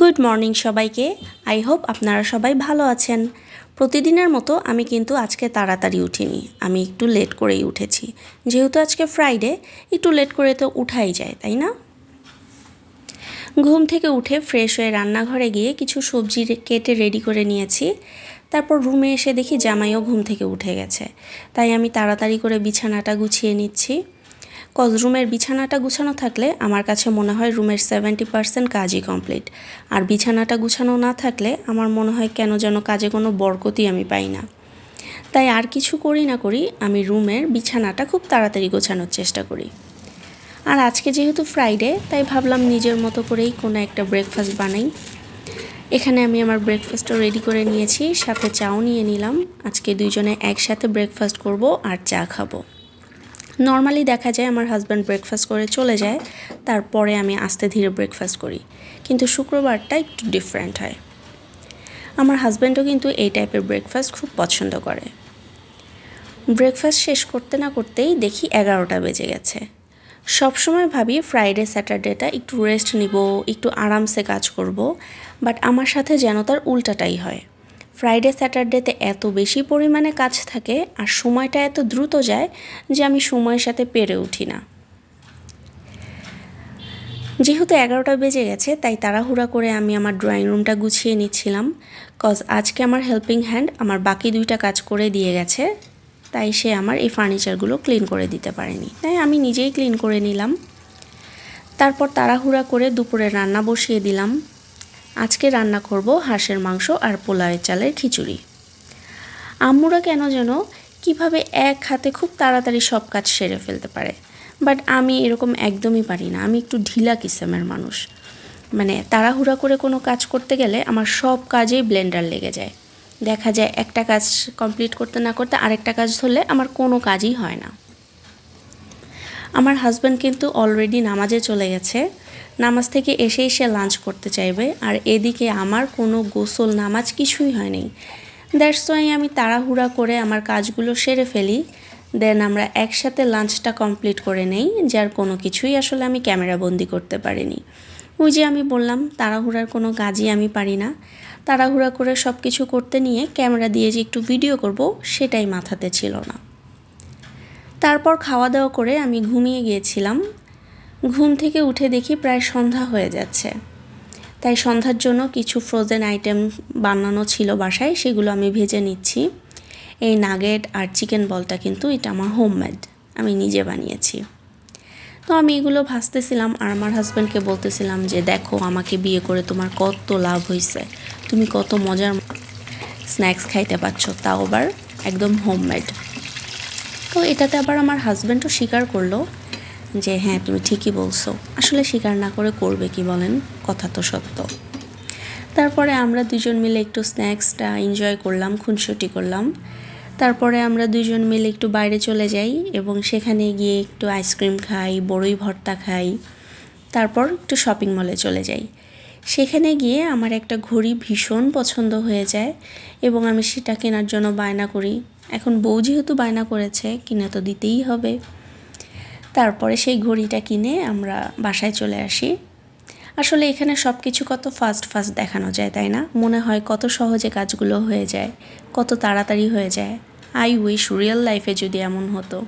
Good morning সবাইকে। I hope আপনারা সবাই ভালো আছেন। প্রতিদিনের মতো আমি কিন্তু আজকে তাড়াতাড়ি উঠিনি, আমি একটু লেট করেই উঠেছি। যেহেতু আজকে ফ্রাইডে, একটু লেট করে তো উঠাই যায়, তাই না? ঘুম থেকে উঠে ফ্রেশ হয়ে রান্নাঘরে গিয়ে কিছু সবজি কেটে রেডি করে নিয়েছি। তারপর রুমে এসে দেখি জামাইও ঘুম থেকে উঠে গেছে, তাই আমি তাড়াতাড়ি করে বিছানাটা গুছিয়ে নিচ্ছি। রুমের বিছানাটা গুছানো থাকলে আমার কাছে মনে হয় রুমের 70% কাজই কমপ্লিট। আর বিছানাটা গুছানো না থাকলে আমার মনে হয় কেন যেন কাজে কোনো বরকতই আমি পাই না। তাই আর কিছু করি না করি আমি রুমের বিছানাটা খুব তাড়াতাড়ি গোছানোর চেষ্টা করি। আর আজকে যেহেতু ফ্রাইডে, তাই ভাবলাম নিজের মতো করেই কোনো একটা ব্রেকফাস্ট বানাই। এখানে আমি আমার ব্রেকফাস্টও রেডি করে নিয়েছি, সাথে চাও নিয়ে নিলাম। আজকে দুইজনে একসাথে ব্রেকফাস্ট করব আর চা খাবো। নর্মালি দেখা যায় আমার হাজব্যান্ড ব্রেকফাস্ট করে চলে যায়, তারপরে আমি আস্তে ধীরে ব্রেকফাস্ট করি, কিন্তু শুক্রবারটা একটু ডিফারেন্ট হয়। আমার হাজব্যান্ডও কিন্তু এই টাইপের ব্রেকফাস্ট খুব পছন্দ করে। ব্রেকফাস্ট শেষ করতে না করতেই দেখি 11টা বেজে গেছে। সবসময় ভাবি ফ্রাইডে স্যাটারডেটা একটু রেস্ট নিব, একটু আরামসে কাজ করব, বাট আমার সাথে যেন তার উল্টাটাই হয়। ফ্রাইডে স্যাটারডেতে এত বেশি পরিমাণে কাজ থাকে আর সময়টা এত দ্রুত যায় যে আমি সময়ের সাথে পেরে উঠি না। যেহেতু 11টা বেজে গেছে, তাই তাড়াহুড়া করে আমি আমার ড্রয়িং রুমটা গুছিয়ে নিচ্ছিলাম। আজকে আমার হেল্পিং হ্যান্ড আমার বাকি 2টা কাজ করে দিয়ে গেছে, তাই সে আমার এই ফার্নিচারগুলো ক্লিন করে দিতে পারেনি, তাই আমি নিজেই ক্লিন করে নিলাম। তারপর তাড়াহুড়া করে দুপুরে রান্না বসিয়ে দিলাম। আজকে রান্না করব হাঁসের মাংস আর পোলাওয়ের চালের খিচুড়ি। আম্মুরা কেন যেন কিভাবে এক হাতে খুব তাড়াতাড়ি সব কাজ সেরে ফেলতে পারে, বাট আমি এরকম একদমই পারি না। আমি একটু ঢিলা কিসেমের মানুষ, মানে তাড়াহুড়া করে কোনো কাজ করতে গেলে আমার সব কাজেই ব্লেন্ডার লেগে যায়। দেখা যায় একটা কাজ কমপ্লিট করতে না করতে আরেকটা কাজ ধরলে আমার কোনো কাজই হয় না। আমার হাজব্যান্ড কিন্তু অলরেডি নামাজে চলে গেছে। নামাজ থেকে এসেই সে লাঞ্চ করতে চাইবে, আর এদিকে আমার কোনো গোসল নামাজ কিছুই হয়নি। দ্যাটস ওয়াই আমি তাড়াহুড়া করে আমার কাজগুলো সেরে ফেলি, দেন আমরা একসাথে লাঞ্চটা কমপ্লিট করে নেই, যার কোনো কিছুই আসলে আমি ক্যামেরা বন্দি করতে পারিনি। ওই যে আমি বললাম তাড়াহুড়ার কোনো কাজই আমি পারি না। তাড়াহুড়া করে সব কিছু করতে নিয়ে ক্যামেরা দিয়ে যে একটু ভিডিও করব সেটাই মাথাতে ছিল না। তারপর খাওয়া দাওয়া করে আমি ঘুমিয়ে গিয়েছিলাম। ঘুম থেকে উঠে দেখি প্রায় সন্ধ্যা হয়ে যাচ্ছে, তাই সন্ধ্যার জন্য কিছু ফ্রোজেন আইটেম বানানো ছিল বাসায়, সেগুলো আমি ভেজে নিচ্ছি। এই নাগেট আর চিকেন বলটা কিন্তু এটা আমার হোমমেড, আমি নিজে বানিয়েছি। তো আমি এগুলো ভাজতেছিলাম আর আমার হাজব্যান্ডকে বলতেছিলাম যে দেখো আমাকে বিয়ে করে তোমার কত লাভ হয়েছে, তুমি কত মজার স্ন্যাক্স খাইতে পারছো, তাও আবার একদম হোমমেড। তো এটাতে আবার আমার হাজব্যান্ডও স্বীকার করলো যে হ্যাঁ তুমি ঠিকই বলছো। আসলে স্বীকার না করে করবে কি বলেন, কথা তো সত্য। তারপরে আমরা দুজন মিলে একটু স্ন্যাক্সটা এনজয় করলাম, খুনসুটি করলাম। তারপরে আমরা দুজন মিলে একটু বাইরে চলে যাই এবং সেখানে গিয়ে একটু আইসক্রিম খাই, বড়ই ভর্তা খাই। তারপর একটু শপিং মলে চলে যাই। সেখানে গিয়ে আমার একটা ঘড়ি ভীষণ পছন্দ হয়ে যায় এবং আমি সেটা কেনার জন্য বায়না করি। এখন বউ যেহেতু বায়না করেছে, কিনে তো দিতেই হবে। তারপরে সেই ঘড়িটা কিনে আমরা বাসায় চলে আসি। আসলে এখানে সব কিছু কত ফাস্ট ফাস্ট দেখানো যায়, তাই না? মনে হয় কত সহজে কাজগুলো হয়ে যায়, কত তাড়াতাড়ি হয়ে যায়। আই উইশ রিয়েল লাইফে যদি এমন হতো।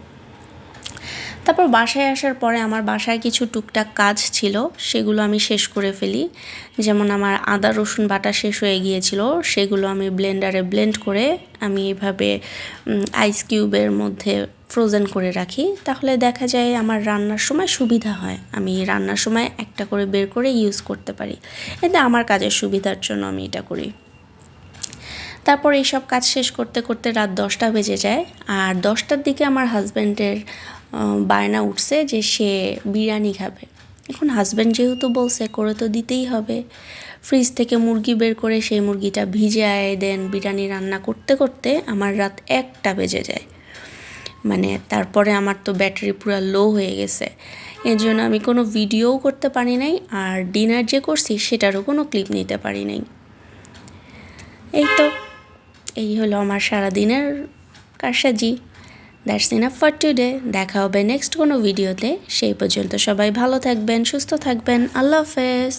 তারপর বাসায় আসার পরে আমার বাসায় কিছু টুকটাক কাজ ছিল, সেগুলো আমি শেষ করে ফেলি। যেমন আমার আদা রসুন বাটা শেষ হয়ে গিয়েছিল, সেগুলো আমি ব্লেন্ডারে ব্লেন্ড করে আমি এভাবে আইস কিউবের মধ্যে ফ্রোজেন করে রাখি। তাহলে দেখা যায় আমার রান্নার সময় সুবিধা হয়, আমি রান্নার সময় একটা করে বের করে ইউজ করতে পারি। এতে আমার কাজের সুবিধার জন্য আমি এটা করি। তারপর এইসব কাজ শেষ করতে করতে রাত 10টা বেজে যায়, আর 10টার দিকে আমার হাজব্যান্ডের বায়না উঠছে যে সে বিরিয়ানি খাবে। এখন হাজব্যান্ড যেহেতু বলছে, করে তো দিতেই হবে। ফ্রিজ থেকে মুরগি বের করে সেই মুরগিটা ভিজায় দেন বিরিয়ানি রান্না করতে করতে আমার রাত 1টা বেজে যায়। মানে তারপরে আমার তো ব্যাটারি পুরো লো হয়ে গেছে, এর জন্য আমি কোনো ভিডিওও করতে পারি নাই, আর ডিনার যে করছি সেটারও কোনো ক্লিপ নিতে পারি নাই। এই হলো আমার সারাদিনের কারসাজি। That's enough for today. দেখা হবে নেক্সট কোনো ভিডিওতে। সেই পর্যন্ত সবাই ভালো থাকবেন, সুস্থ থাকবেন। আল্লাহ হাফেজ।